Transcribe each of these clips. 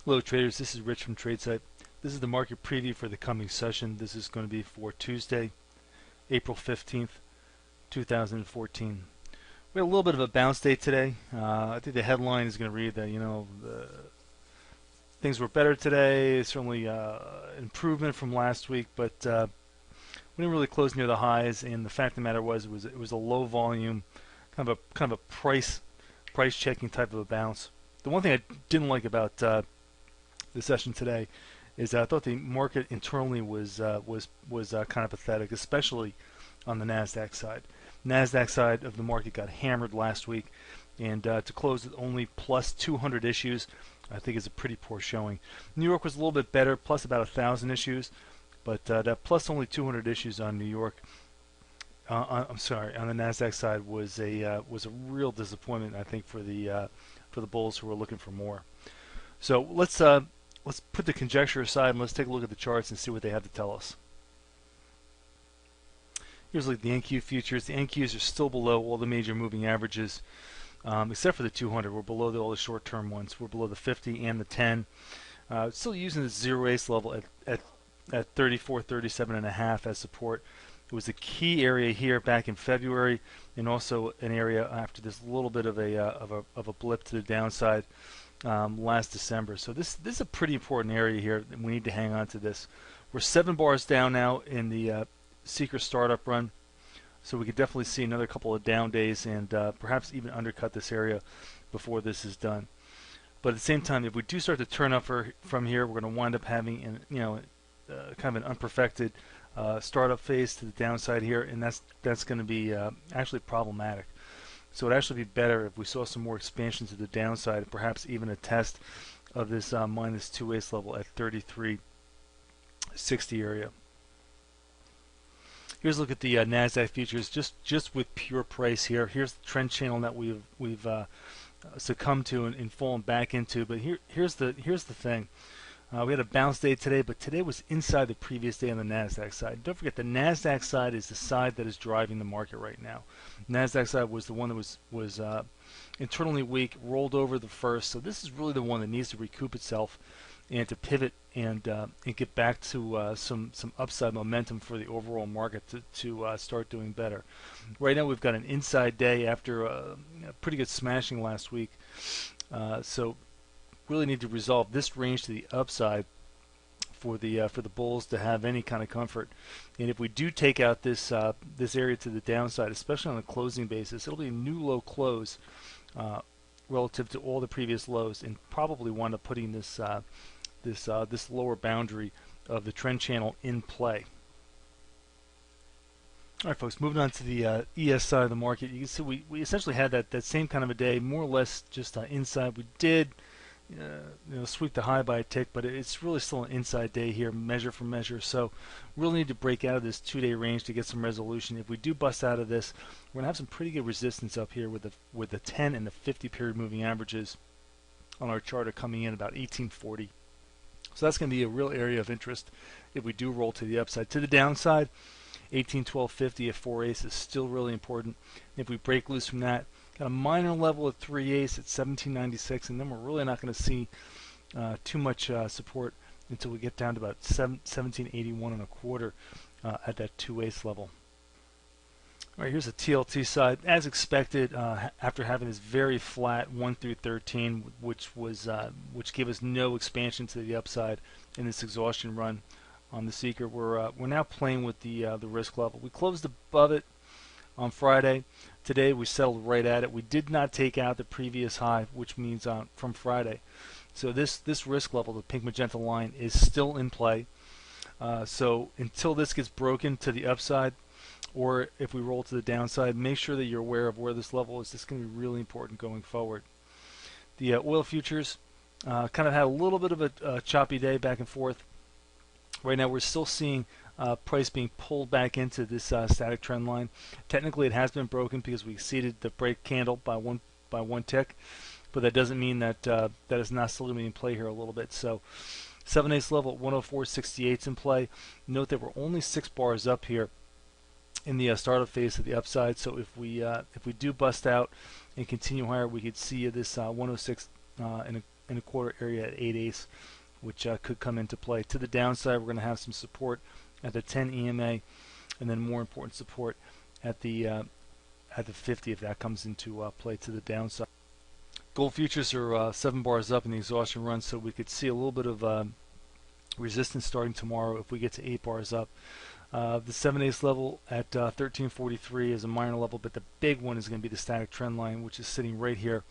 Hello traders, this is Rich from Tradesight. This is the market preview for the coming session. This is going to be for Tuesday, April 15th, 2014. We had a little bit of a bounce day today. I think the headline is going to read that, things were better today, certainly improvement from last week, but we didn't really close near the highs, and the fact of the matter was it was a low volume, kind of a price checking type of a bounce. The one thing I didn't like about the session today is I thought the market internally was kind of pathetic, especially on the Nasdaq side. Nasdaq side of the market got hammered last week, and to close with only plus 200 issues, I think is a pretty poor showing. New York was a little bit better, plus about 1,000 issues, but that plus only 200 issues on New York. I'm sorry, on the Nasdaq side was a real disappointment, I think, for the bulls who were looking for more. So let's put the conjecture aside and let's take a look at the charts and see what they have to tell us. Here's like the NQ futures. The NQs are still below all the major moving averages, except for the 200. We're below all the short-term ones. We're below the 50 and the 10. Still using the zero ace level at 34, 37.5 as support. It was a key area here back in February, and also an area after this little bit of a blip to the downside last December. So this is a pretty important area here, and we need to hang on to this. We're 7 bars down now in the Seeker startup run, so we could definitely see another couple of down days and perhaps even undercut this area before this is done. But at the same time, if we do start to turn up from here, we're going to wind up having kind of an unperfected startup phase to the downside here, and that's going to be actually problematic. So it'd actually be better if we saw some more expansion to the downside, perhaps even a test of this minus 2 ace level at 33.60 area. Here's a look at the Nasdaq futures, just with pure price here. Here's the trend channel that we've succumbed to and fallen back into. But here's the thing. We had a bounce day today, but today was inside the previous day on the Nasdaq side. Don't forget, the Nasdaq side is the side that is driving the market right now. Nasdaq side was the one that was internally weak, rolled over the first. So this is really the one that needs to recoup itself and to pivot and get back to some upside momentum for the overall market to start doing better. Right now we've got an inside day after a pretty good smashing last week. So really need to resolve this range to the upside for the bulls to have any kind of comfort. And if we do take out this area to the downside, especially on a closing basis, it'll be a new low close relative to all the previous lows, and probably wind up putting this lower boundary of the trend channel in play. All right, folks, moving on to the ES side of the market, you can see we essentially had that same kind of a day, more or less just inside. We did sweep the high by a tick, but it's really still an inside day here, measure for measure. So really need to break out of this 2-day range to get some resolution. If we do bust out of this, we're gonna have some pretty good resistance up here with the 10 and the 50 period moving averages on our chart are coming in about 1840. So that's going to be a real area of interest if we do roll to the upside. To the downside, 1812.50 at 4 ace is still really important. If we break loose from that, got a minor level at 3 ace at 1796, and then we're really not going to see too much support until we get down to about 1781 and a quarter at that 2 ace level. All right, here's the TLT side. As expected, after having this very flat 1 through 13, which gave us no expansion to the upside in this exhaustion run on the Seeker, we're now playing with the risk level. We closed above it on Friday. Today we settled right at it. We did not take out the previous high, which means from Friday. So this risk level, the pink magenta line, is still in play. So until this gets broken to the upside, or if we roll to the downside, make sure that you're aware of where this level is. This is going to be really important going forward. The oil futures kind of had a little bit of a choppy day back and forth. Right now we're still seeing price being pulled back into this static trend line. Technically it has been broken because we exceeded the break candle by one tick, but that doesn't mean that that is not still going to be in play here a little bit. So 7 ace level at 104.68 is in play. Note that we're only 6 bars up here in the startup phase to the upside. So if we do bust out and continue higher, we could see this 106 and 1.25 area at 8/8, which could come into play. To the downside, we're going to have some support at the 10 EMA, and then more important support at the 50 if that comes into play to the downside. Gold futures are 7 bars up in the exhaustion run, so we could see a little bit of resistance starting tomorrow if we get to 8 bars up. The 7/8 level at 1343 is a minor level, but the big one is going to be the static trend line, which is sitting right here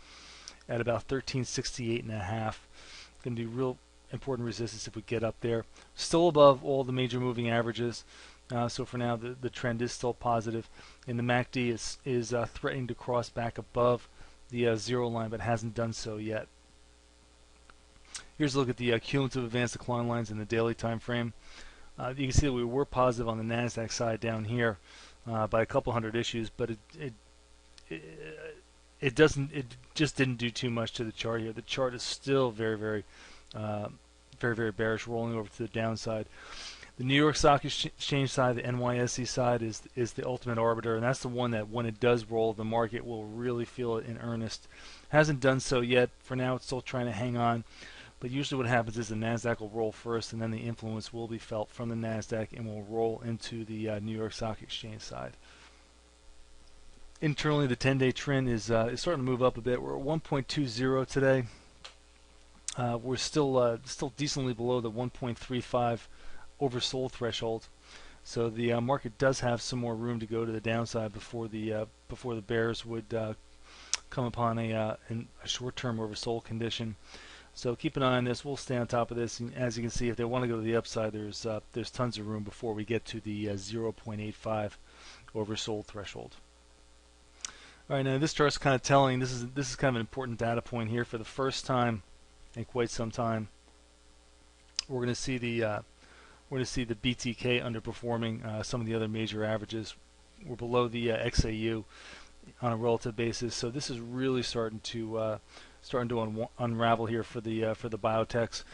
at about 1368.5. Going to be real important resistance if we get up there. Still above all the major moving averages. So for now, the trend is still positive, and the MACD is threatening to cross back above the 0 line, but hasn't done so yet. Here's a look at the cumulative advanced decline lines in the daily time frame. You can see that we were positive on the NASDAQ side down here by a couple hundred issues, but it just didn't do too much to the chart here. The chart is still very bearish, rolling over to the downside. The New York Stock Exchange side, the NYSE side, is the ultimate arbiter, and that's the one that when it does roll, the market will really feel it in earnest. Hasn't done so yet. For now, it's still trying to hang on. But usually what happens is the NASDAQ will roll first, and then the influence will be felt from the NASDAQ and will roll into the New York Stock Exchange side. Internally, the 10-day trend is starting to move up a bit. We're at 1.20 today. We're still decently below the 1.35 oversold threshold, so the market does have some more room to go to the downside before the bears would come upon a short-term oversold condition. So keep an eye on this. We'll stay on top of this, and as you can see, if they want to go to the upside, there's tons of room before we get to the 0.85 oversold threshold. All right, now this chart's kind of telling. This is kind of an important data point here. For the first time in quite some time, we're going to see the BTK underperforming some of the other major averages. We're below the XAU on a relative basis, so this is really starting to unravel here for the biotechs,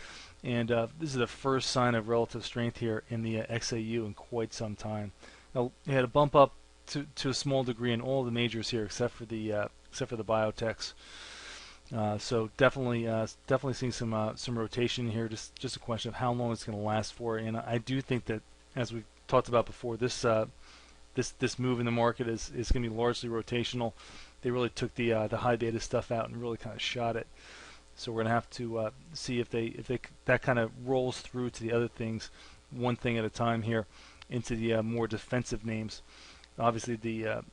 and this is the first sign of relative strength here in the XAU in quite some time. Now, we had a bump up to a small degree in all the majors here, except for the biotechs. So definitely seeing some rotation here. Just a question of how long it's going to last for. And I do think that, as we talked about before, this move in the market is going to be largely rotational. They really took the high beta stuff out and really kind of shot it. So we're going to have to see if that kind of rolls through to the other things, one thing at a time here, into the more defensive names. Obviously the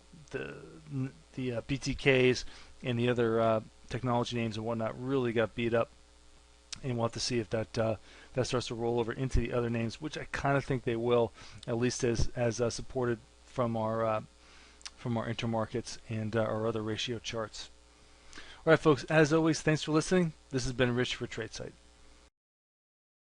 BTKs and the other technology names and whatnot really got beat up, and we'll have to see if that starts to roll over into the other names, which I kind of think they will, at least as supported from our intermarkets and our other ratio charts. All right, folks. As always, thanks for listening. This has been Rich for Tradesight.